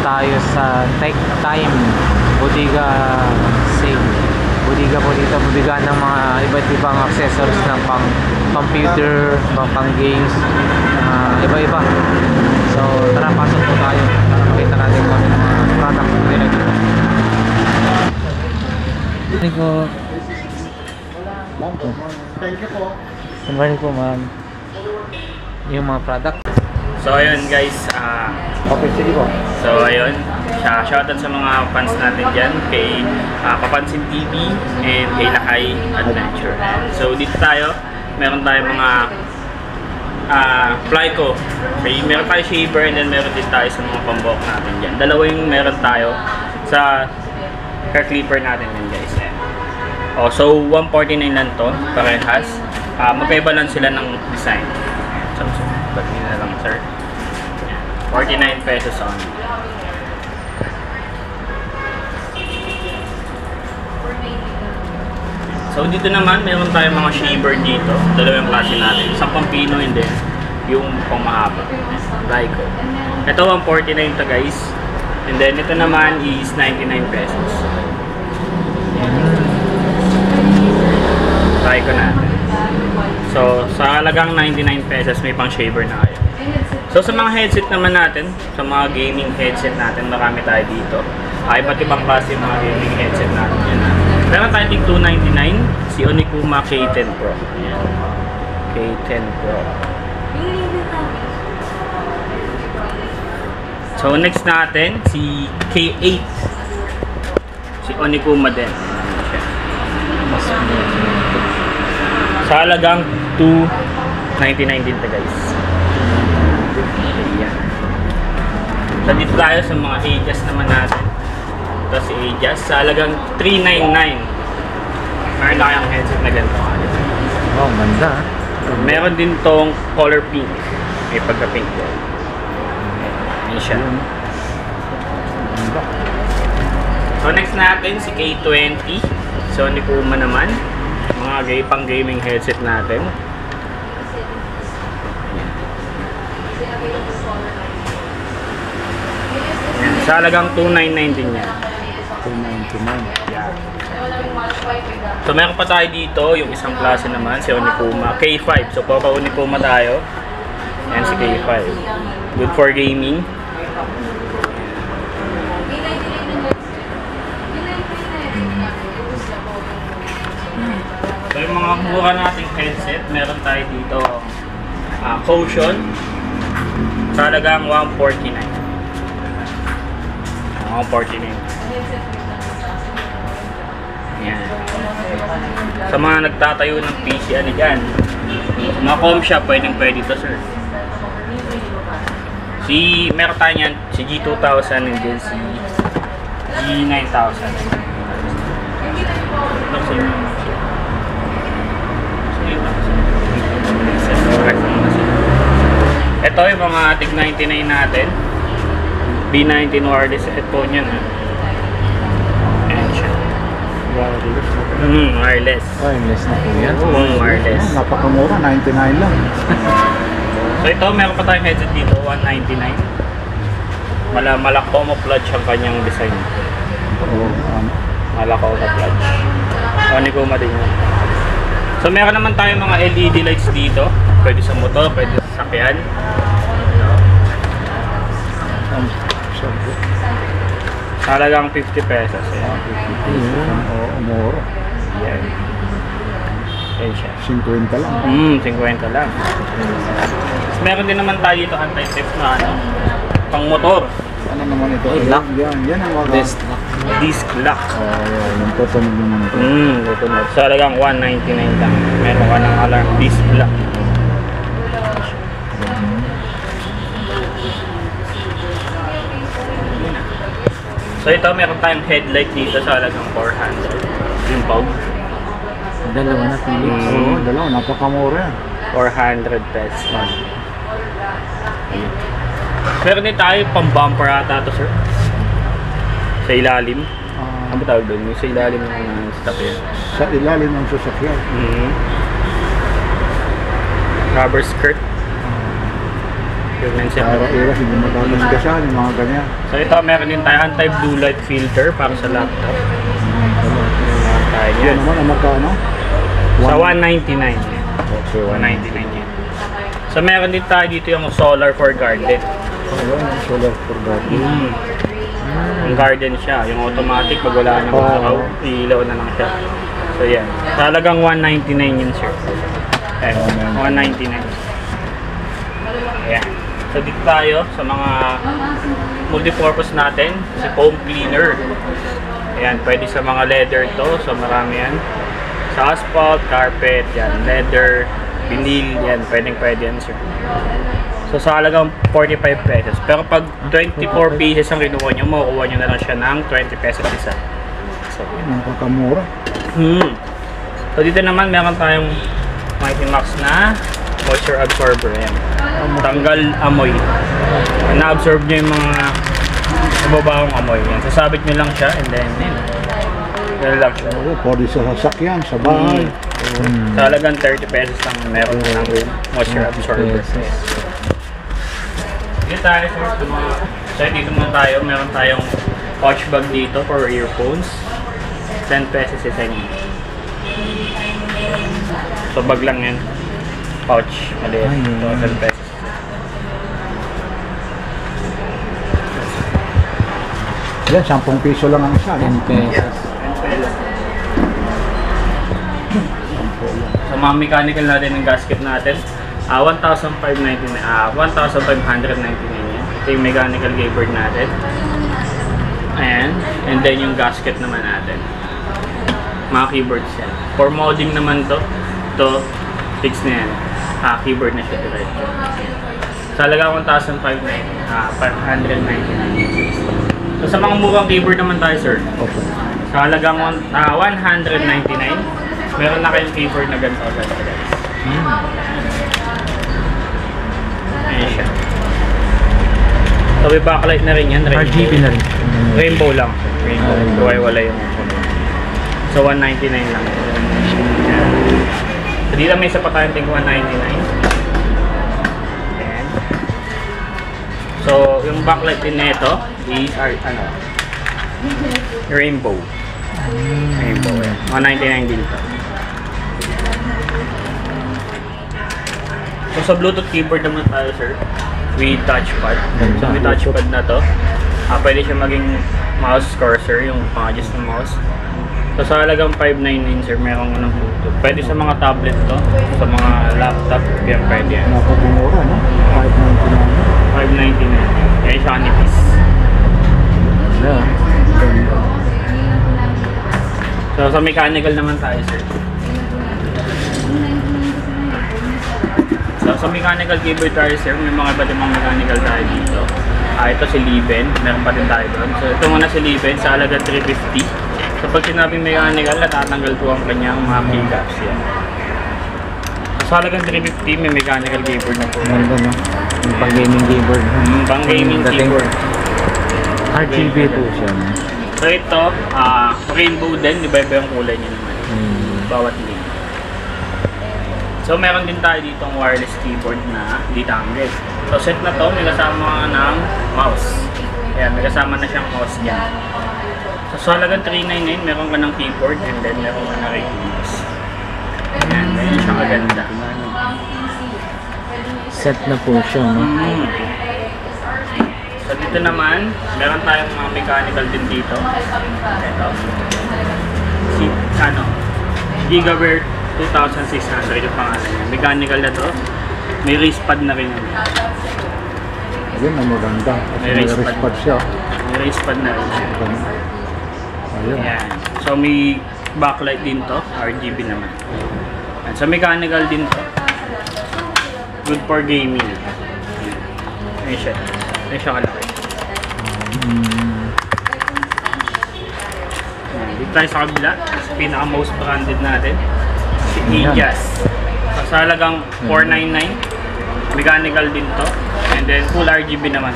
tayo sa Tech Time Bodega Sale. Bodega po dito, bodega ng mga iba't ibang accessories ng pang computer, pang games, iba-iba. So tara, pasok po tayo para makita natin kung ano mga product nila dito. Thank you. Thank you po. Good morning po, ma'am. Yung mga product. So ayun guys, Okay, sige po. so ayun, shoutout sa mga fans natin dyan, kay Papansin TV and kay Lakay Adventure. So dito tayo, meron tayo mga Flyco. Okay, meron tayo shaver and then meron din tayo sa mga pambok natin dyan. Dalawa yung meron tayo sa hair clipper natin din guys. Oh, so 149 lang to, parehas. Magkaiba lang sila ng design. So bagay na lang sir. 49 pesos on. So dito naman, meron tayong mga shaver dito. Dalawang klase natin. Isang pang Pino and then yung pang mahaba. Flyco. Ito 149 to guys. And then ito naman is 99 pesos. Flyco natin. So sa halagang 99 pesos may pang shaver na kayo. So sa mga headset naman natin, sa mga gaming headset natin, marami tayo dito. Iba't ibang klase yung mga gaming headset natin. Yan. Meron tayo ting 299, si Onikuma K10 Pro. Ayan. K10 Pro. So next natin, si K8. Si Onikuma din. Sa halagang 299 din to guys. Ayan. So dito tayo sa mga Aegis naman natin. Ito si Aegis sa halagang 399. Meron na kayong headset na ganito. Oh, ganda. Meron din tong color pink. May pagka-pink doon. Ayan siya. So next natin si K20. So Onikuma naman. Mga pang gaming headset natin. Sa halagang 299 din yan. 299. Yeah. So meron pa tayo dito, yung isang klase naman, si Onikuma K5. So papa Onikuma tayo. Yan si K5. Good for gaming. So yung mga mura nating headset, meron tayo dito Caution. Sa halagang 149. 149. Yan. Sa mga nagtatayo ng PC, ano dyan? Mga com shop, pwede ito sir. Meron tayo yan, si G2000 and then si G9000. Ito yung mga TIG 99 natin. B19 wireless headphone yan. Ayan siya. Wireless. Wireless. Wireless na po yan. Wireless. Napakamura, 99 lang. So ito, meron pa tayong headset dito, 199. Malak-camouflage ang kanyang design. Oo. Malak-camouflage. Onikuma din yun. So meron naman tayong mga LED lights dito. Pwede sa motor, pwede sa sakyan. Halagang 50 pesos. Oo, mura. Yan. Yan siya. 50 lang. 50 lang. Tapos meron din naman tayo dito anti-theft na pang motor. Ano naman ito? Lock. Yan ang mga Disc lock. yung tutunog naman ito. Tutunog. So halagang 199 lang. Meron ka ng alarm disc lock. So ito, meron tayong headlight dito sa halagang 400. Yung bulb. Dalawa na Philips. Oo, dalawa. Napakamura yan. 400 pesos. Meron din tayo pang bumper ata to sir. Sa ilalim. Ano ba tawag doon? Yung sa ilalim ng stop yan. Sa ilalim ng sasakyan. Rubber skirt. Pure lens, sir. Para iwas, hindi matatasgasan yung mga ganyan. So ito, meron din tayo anti-blue light filter para sa laptop. Tayo Yan yan. naman, ang magkano? Sa 199. Okay, 199 yan. So meron din tayo dito yung solar for garden. Ayun, yung solar for garden. Yung garden siya, yung automatic pag wala nang araw, ilaw na lang siya. So yan, talagang 199 yun sir. Ayan, 199. Ayan. So dito tayo sa mga multipurpose natin, si foam cleaner. Ayan, pwede sa mga leather to, so marami yan. Sa asphalt, carpet, yan, leather, vinyl, yan, pwede yan sir. So sa halagang 45 pesos. Pero pag 24 pieces ang kinuha nyo, makukuha nyo na lang siya ng 20 pesos isa. So, Nakakamura. So dito naman meron tayong Mighty Max na moisture absorber. Ayan. Tanggal amoy. Na-absorb nyo yung mga nababawang amoy. Yan. Sasabit nyo lang siya and then relax siya. Oo, pwede sa sasakyan, sa bahay. Sa halagang 30 pesos lang meron ng moisture absorber. Dito tayo so dito naman tayo, meron tayong pouch bag dito for earphones. 10 pesos isa yun. So bag lang yan. Pouch. Maliit. So 10 pesos. Yan, 10 piso lang ang isa. 10 pesos. 10 pesos. Sa mga mechanical natin ng gasket natin, 1,599 yan. Ito yung mechanical keyboard natin. Ayan. And then yung gasket naman natin. Mga keyboards yan. For modding naman to, fix na yan. Keyboard na siya diretso. Sa halaga 599. So sa mga mukhang keyboard naman tayo sir. Okay. Sa halagang 199, meron na kayong keyboard na ganito guys. Ayan siya. So may backlight na rin yan. RGB na rin. Rainbow lang. Rainbow. Wala yung so 199 lang. So dito may isa pa tayong tig 199. Ayan. So yung backlight din nito is rainbow. Rainbow. Ayan. 199 din ito. So sa Bluetooth keyboard naman tayo sir, with touchpad. So may touchpad na to. Pwede siya maging mouse cursor, yung pang-adjust ng mouse. So sa halagang 599 sir, meron ng Bluetooth. Pwede sa mga tablet to, sa mga laptop, yan pwede yan. Napakamura, no? 599. 599. Kaya siya nipis. So sa mechanical naman tayo sir. So sa mechanical keyboard tayo sir, may mga iba't ibang mechanical tayo dito. Ito si Liben, meron pa din tayo doon. So ito muna si Liben sa halaga 350. So pag sinabing mechanical, natatanggal po ang kanyang mga keycaps yan. So sa halagang 350, may mechanical keyboard na po. Ganda no? Yung pang gaming keyboard. Pang gaming keyboard. RGB po siya. So ito, rainbow din, iba-iba yung kulay niya naman. Bawat link. So meron din tayo ditong wireless keyboard na detangle. So set na to, may kasama ng mouse. Ayan, may kasama na siyang mouse dyan. So sa halagang 399, meron ka ng keyboard and then meron ka na rin mouse. Ayan, ganyan siya kaganda. Set na po siya, no? So dito naman, meron tayong mga mechanical din dito. Ito. Gigaware 2,600 yung pangalan niya. Mechanical na to. May wrist pad na rin yun. Ayun, ang maganda. Kasi may wristpad siya. May wrist pad na rin siya. Ayun. Ayan. So may backlight din to. RGB naman. Ayan. So mechanical din to. Good for gaming. Ayan siya. Ayan siya kalaki. Ayan. Dito tayo sa kabila. Pinaka most branded natin. Si Ijas. Sa halagang 499. Mechanical din to. And then full RGB naman.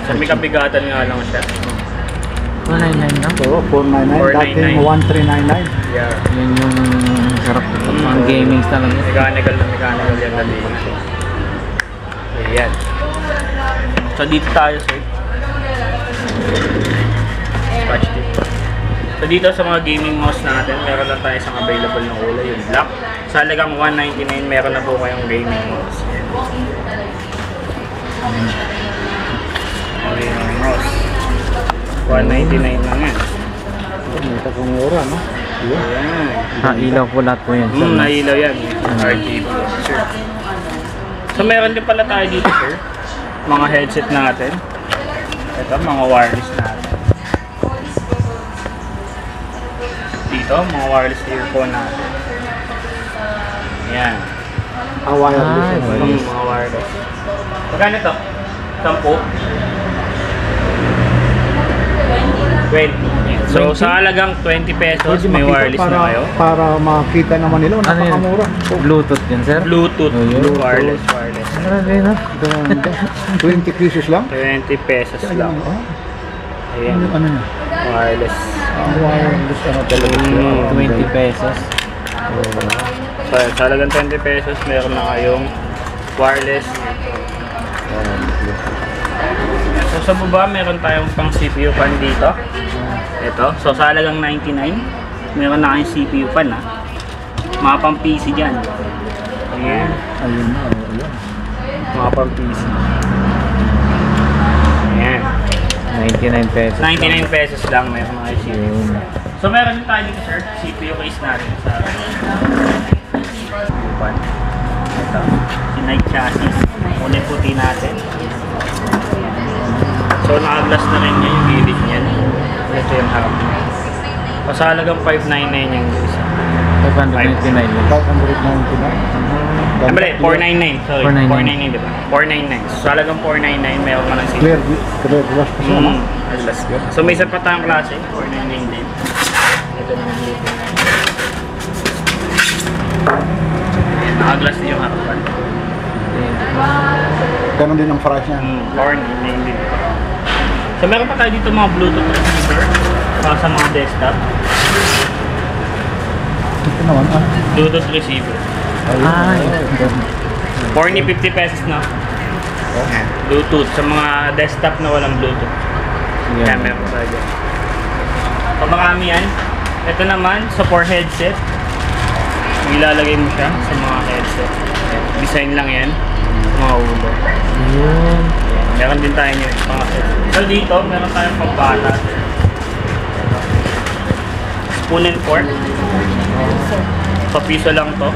So may kabigatan nga lang siya. 499 lang? Oo, 499. Dating 1399. Yeah. Yun yung sarap ng gaming talaga. Mechanical na mechanical yan dali. Ayan. So dito tayo sa touch dito. So dito sa mga gaming mouse natin, meron na tayo isang available na kulay, yung black. Sa halagang $199, meron na po kayong gaming mouse. Gaming mouse. $199 lang yan. May takumura, no? Ayan. Ilaw po lahat po yan. sir. Nailaw yan. RGB. Sure. So meron din pala tayo dito, sir. Mga headset natin. Ito, mga wireless natin. Dito, mga wireless earphone natin. Ayan. Wireless. Mga wireless. Magkano ito? 10? 20. So, sa halagang 20 pesos, may wireless na kayo. Para makita naman nila, Ano yun? napakamura. Bluetooth yun, sir? Bluetooth, Oh, yun. wireless. Grabe, no? Ganda. 20 pesos lang? 20 pesos lang. Ayan, Ano niya? wireless. Wireless, ano talaga siya. 20 pesos. So, sa halagang 20 pesos, meron na kayong wireless. So, sa baba, meron tayong pang CPU fan dito. Ito. So, sa halagang 99, meron na kayong CPU fan, ha. Mga pang PC dyan. Ayan. Ayun na, ayun. Mga pang PC. Ayan. 99 pesos. 99 pesos lang, meron na kayong CPU. Yun. So, meron din tayo dito, sir. CPU case natin sa CPU fan. Ito. Si Nike chassis. Kulay puti natin. So, naka-glass na rin niya yung gilid niyan. Ito yung harap niya. So, sa halagang 599 yung isa. 599 lang. 599. Mali, 499. Sorry, 499. 499 diba? 499. So, sa halagang 499, meron ka ng CPU. Clear glass pa siya, no? Glass. So, may isa pa tayong klase. 499 din. Ito naman dito. Naka-glass din yung harapan. Ganon din ang price niya. 499 din. So, meron pa tayo dito mga Bluetooth receiver para sa mga desktop. Ito naman, Bluetooth receiver. Ayun. 50 pesos na. Bluetooth sa mga desktop na walang Bluetooth. Yeah. Kaya meron tayo dyan. Pag marami yan, ito naman sa for headset. Ilalagay mo siya sa mga headset. Design lang yan. Mga ulo. Yun. Meron din tayo nyo. Mga headset. So dito, meron tayong pambata. Spoon and fork. So piso lang to.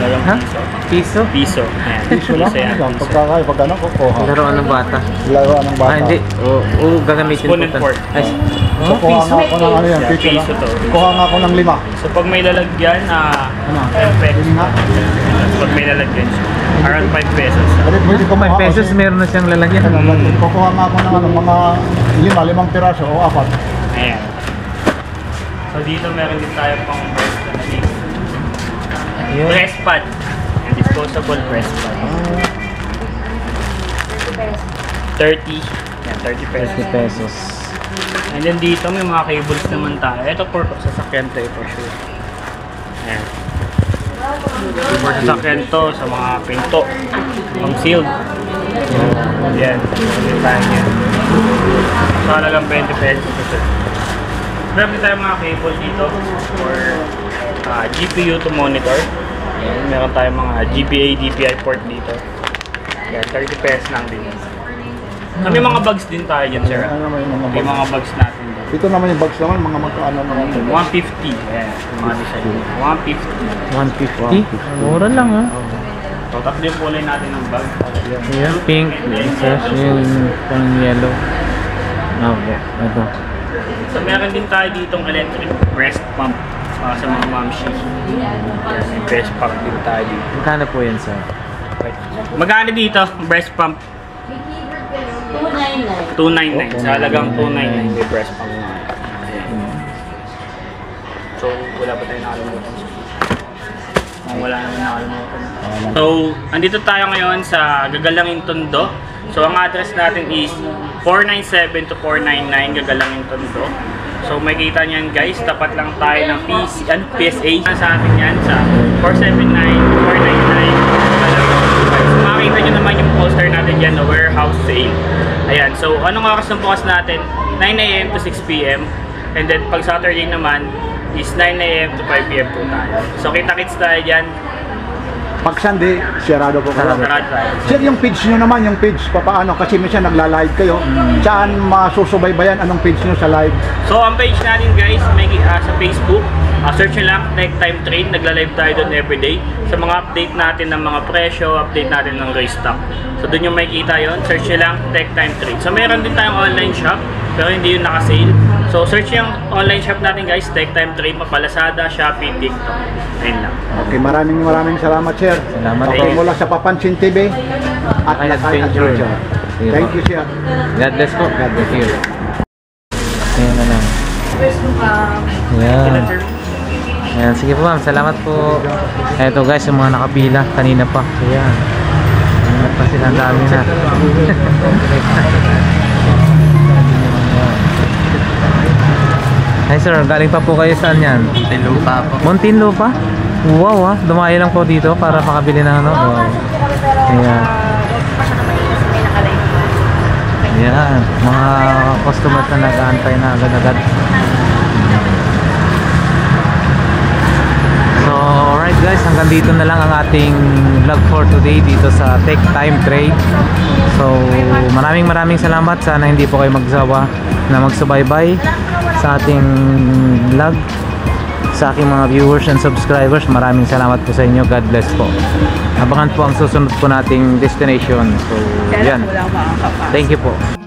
Alam Ha? piso. Piso? Piso. Ayan. Piso lang. yan. Piso. Pagkakaya, pag ano, kukuha. Laruan ng bata. Laruan ng bata. Hindi. Oo, gagamitin Spoon po and to. fork. Ay, So, kuha nga ako ng ano yan, Yeah, piso lang. piso to. Kuha nga ako ng 5. So pag may lalagyan, Ano? 10 pesos. Yun nga. Pag may lalagyan siya, around 5 pesos. Pwede ko 5 pesos meron na siyang lalagyan. Kukuha nga ako ng ano, mga 5 piraso o 4. Ayan. So dito meron din tayo pang breast na dito. Yun. Breast pad. And disposable breast pad. 30. Yan, 30 pesos. 50 pesos. And then dito may mga cables naman tayo. Ito for sasakyan to for sure. Ayan. For sasakyan to sa mga pinto. Pang sealed. Yan. Meron tayo yan. So halagang 20 pesos ito. Meron din tayo mga cable dito for GPU to monitor. Ayan. Meron tayong mga GPA, DPI port dito. Yan, 30 pesos lang din. May mga bugs din tayo dyan, sir. May mga bugs natin dyan. Ito naman yung bags naman, mga magkaano naman. 150. Ayan, mga design. 150. 150? Mura lang, ha? So, tatlo yung kulay natin ng bag. Ayan, pink. Isa yung pang yellow. Okay, ito. So, meron din tayo ditong electric breast pump sa mga momshi. May breast pump din tayo dito. Magkano po yan, sir? Magkano dito, breast pump? 299. Sa halagang 299 may breast pump na. Ayan. So, wala pa tayo nakalimutan. Wala naman nakalimutan. So, andito tayo ngayon sa Gagalangin Tondo. So, ang address natin is 497 to 499 Gagalangin Tondo. So, makikita niyan guys, tapat lang tayo ng PSA. Sa atin yan sa 479 to 499. So, makikita makikita nyo naman yung poster natin dyan na warehouse sale. Ayan, so anong oras ng bukas natin? 9 AM to 6 PM. And then pag Saturday naman is 9 AM to 5 PM po tayo. So kita-kits tayo dyan. Pag Sunday, sirado po kayo. Sarado tayo. Sir, yung page nyo naman, yung page, papaano? Kasi minsan nagla-live kayo. Saan masusubaybayan anong page nyo sa live? So ang page natin guys, may sa Facebook, search nyo lang Tech Time Trade, nagla-live tayo doon everyday. Sa mga update natin ng mga presyo, update natin ng restock. So doon yung makikita yon, search nyo lang Tech Time Trade. So meron din tayong online shop, pero hindi yun naka-sale. So search yung online shop natin guys, Tech Time Trade, Lazada, Shopee, TikTok. Ayun lang. Okay, maraming salamat, sir. Salamat Okay, po. mula sa Papansin TV at Lakay Lakay Adventure. Adventure. Sige Thank po. you, sir. God bless po. God bless you. Ayan na lang. Ayan. Ayan, sige po ma'am, salamat po. Eto guys, yung mga nakapila kanina pa. Ayan. Kanina pa sila, ang dami na. Hi sir, galing pa po kayo saan yan? Muntinlupa po. Muntinlupa? Wow dumayo lang po dito para makabili ng ano. Wow. Ayan. Ayan, mga customers na nag-aantay na agad-agad. So, alright guys, hanggang dito na lang ang ating vlog for today dito sa Tech Time Trade. So, maraming salamat. Sana hindi po kayo magsawa na magsubaybay sa ating vlog. Sa aking mga viewers and subscribers, maraming salamat po sa inyo. God bless po. Abangan po ang susunod po nating destination. So, yan. Thank you po.